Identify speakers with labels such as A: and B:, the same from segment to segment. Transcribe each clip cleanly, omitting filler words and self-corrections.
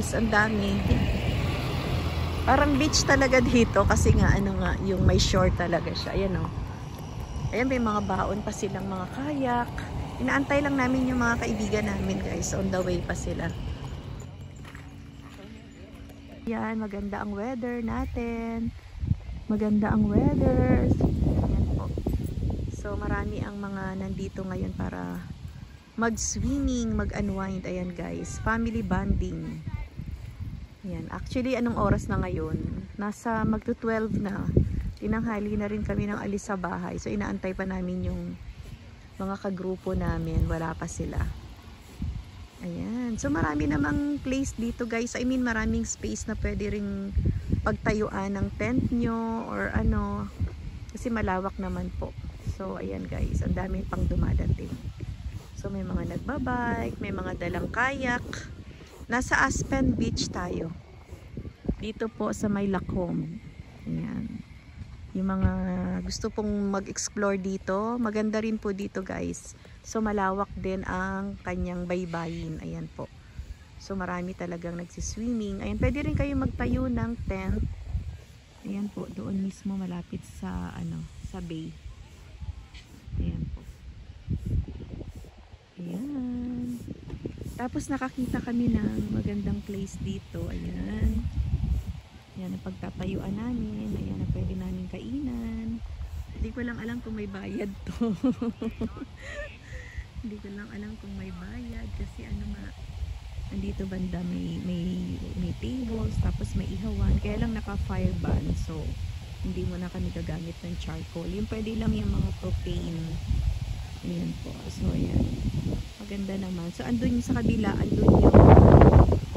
A: guys, ang dami. Parang beach talaga dito kasi nga ano nga, yung may shore talaga siya. Ayan o. Ayan, may mga baon pa silang mga kayak. Inaantay lang namin yung mga kaibigan namin guys. On the way pa sila. Yan, maganda ang weather natin. Maganda ang weather. Ayan po. So marami ang mga nandito ngayon para mag-swimming, mag-unwind. Ayan guys, family bonding. Ayan, actually anong oras na ngayon? Nasa magto-12 na. Tinanghali na rin kami ng alis sa bahay. So inaantay pa namin yung mga kagrupo namin. Wala pa sila. Ayan. So marami namang place dito guys. I mean maraming space na pwede ring pagtayuan ng tent nyo or ano. Kasi malawak naman po. So ayan guys. Ang dami pang dumadating. So may mga nagbabike. May mga dalang kayak. Nasa Aspen Beach tayo. Dito po sa may Lacombe. Ayan. Yung mga gusto pong mag-explore dito, maganda rin po dito guys. So malawak din ang kanyang baybayin. Ayan po. So marami talagang nagsiswimming. Ayan, pwede rin kayo magtayo ng tent. Ayan po, doon mismo malapit sa ano, sa bay. Ayan po. Ayan. Tapos nakakita kami ng magandang place dito. Ayan. Ayan ang pagtatayuan namin. Ayan ang pwede namin kainan. Hindi ko lang alam kung may bayad to. Hindi ko lang alam kung may bayad. Kasi ano nga, andito banda may tables. Tapos may ihawan. Kaya lang naka fire ban. So, hindi mo na kami gagamit ng charcoal. Yung pwede lang yung mga propane. Ayan po. So, ayan. Maganda naman. So, andun yung sa kabila. Andun yung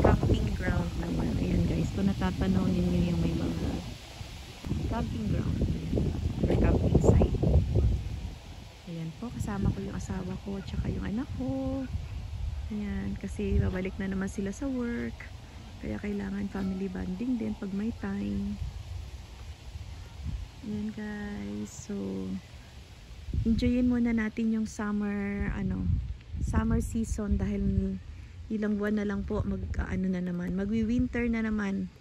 A: camping ground naman. Ayan guys. Kung natatanaw ninyo yung may mga camping ground. Ayan. Or camping site. Ayan po. Kasama ko yung asawa ko. Tsaka yung anak ko. Ayan. Kasi babalik na naman sila sa work. Kaya kailangan family bonding din pag may time. Ayan guys. So, enjoyin muna natin yung summer season dahil ilang buwan na lang po magwi-winter na naman,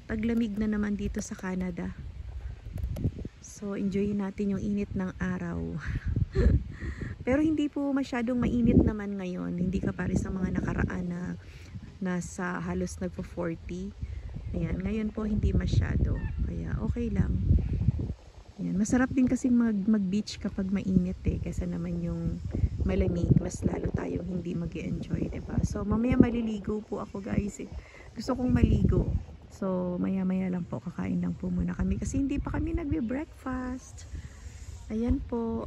A: taglamig na naman dito sa Canada. So enjoyin natin yung init ng araw. Pero hindi po masyadong mainit naman ngayon, hindi ka pare sa mga nakaraan na nasa halos nagpo-40. Ayan, ngayon po hindi masyado, kaya okay lang. Ayan, masarap din kasi mag-beach kapag mainit kaysa naman yung malamig, mas lalo tayong hindi mag-enjoy, diba? So mamaya maliligo po ako guys. Gusto kong maligo. So maya-maya lang po, kakain lang po muna kami kasi hindi pa kami nagbe-breakfast. Ayan po.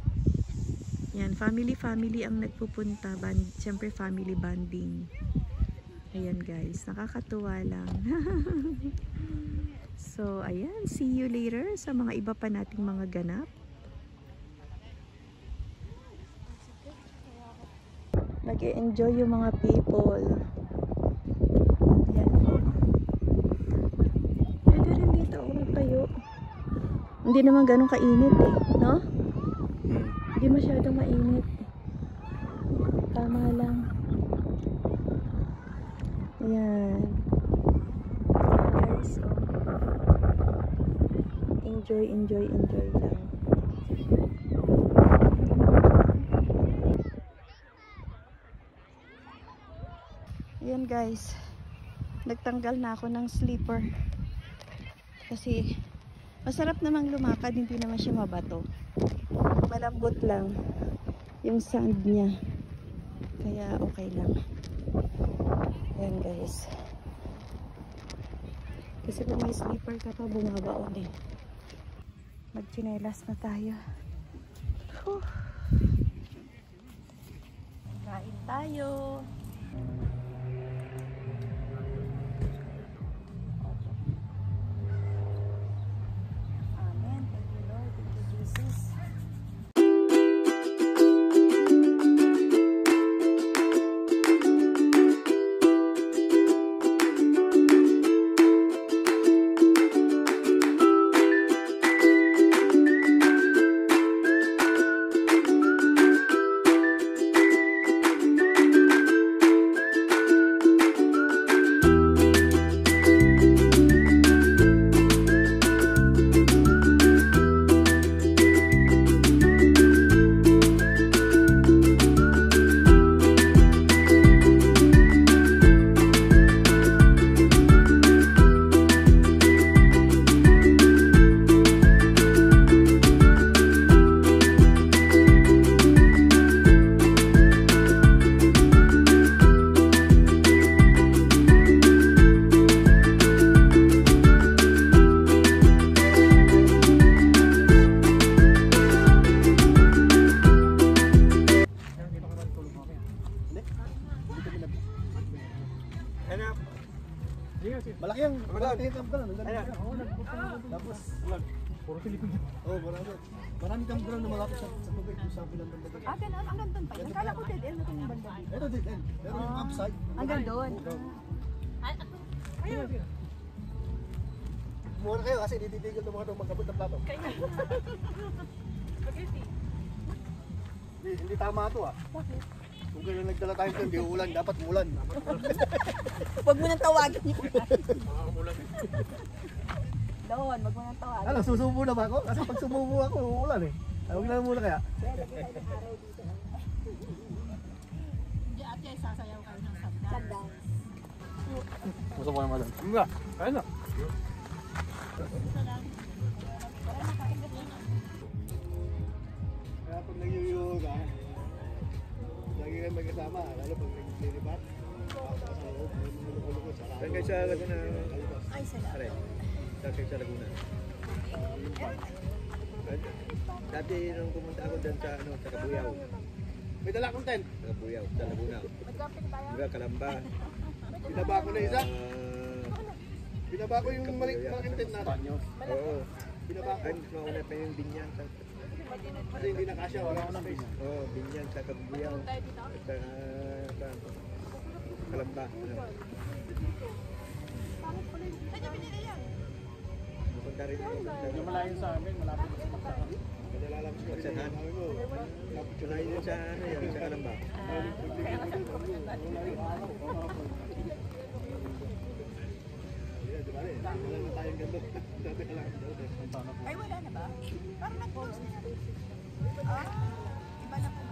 A: Ayan, family ang nagpupunta. Siyempre family bonding. Ayan guys, nakakatuwa lang. So, ayan. See you later sa mga iba pa nating mga ganap. Nag-e-enjoy yung mga people. Ayan po. Pwede rin dito ako magtayo. Hindi naman ganun kainit no? Hindi masyadong mainit. Tama lang. Ayan. Guys, so enjoy lang. Ayan guys, nagtanggal na ako ng slipper kasi masarap namang lumakad, hindi naman siya mabato, malambot lang yung sand niya, kaya okay lang. Ayan guys, kasi kung may slipper ka pa bumabaon magchinelas na tayo. Kain tayo. Amen. Thank you Lord. Thank you Jesus.
B: yung malaking campground. Tapos, puro Pilipino. Oo, marami. Marami campground na malapit sa tubig. Sa bilang ng tubig.
A: Ah, ganun. Hanggang doon pa yun. Kala ko dead end na itong banda dito.
B: Ito din, pero yung upside.
A: Hanggang doon.
B: Muna kayo kasi dititigil ng mga magkabot ng plato. Hindi tama ito ah.
A: Bakit?
B: Kung kailan nagdala tayo ito, hindi uulan. Dapat umulan.
A: Huwag mo nang tawagin yung Doon, wag mo nang tawagin.
B: Ano, susubo na ba ako? Kasi pag sumubo ako, uulan eh. Huwag na muna kaya.
A: Hindi ate, sasayaw kayo ng sundown.
B: Gusto mo naman. Nga, kaya na. Kaya pag nag-yoga, lagi kayo magkasama, lalo pag naglilipat.
C: Saan kayo sa Laguna?
A: Ay, salamat.
C: Pare, saan kayo sa Laguna? Dati nung pumunta ako dyan sa, sa Kabuyaw.
B: May dala akong tent.
C: Sa Kabuyaw, sa Laguna.
A: Mag-camping tayo?
C: Diba, Kalamba.
B: Binaba ko na isa.
C: Ah,
B: Binaba ko yung malaking tent natin.
C: Oo.
B: Binaba ko.
C: Ay, mas mauna pa yung Binyan.
B: Kasi hindi na kasya, wala akong space.
C: Oo, Binyan sa Kabuyaw. At sa Kalamba. Pupunta rin ako.
B: Malayo sa amin, malapit sa Pagsakan. Madala lang sa
C: Pagsakan. Tunayin yun sa ano yun, sa Kalamba.
B: Wala na tayong ganito. Dati ka lang.
A: Ay, wala na ba? Parang nag-close na. Ah, iba na po.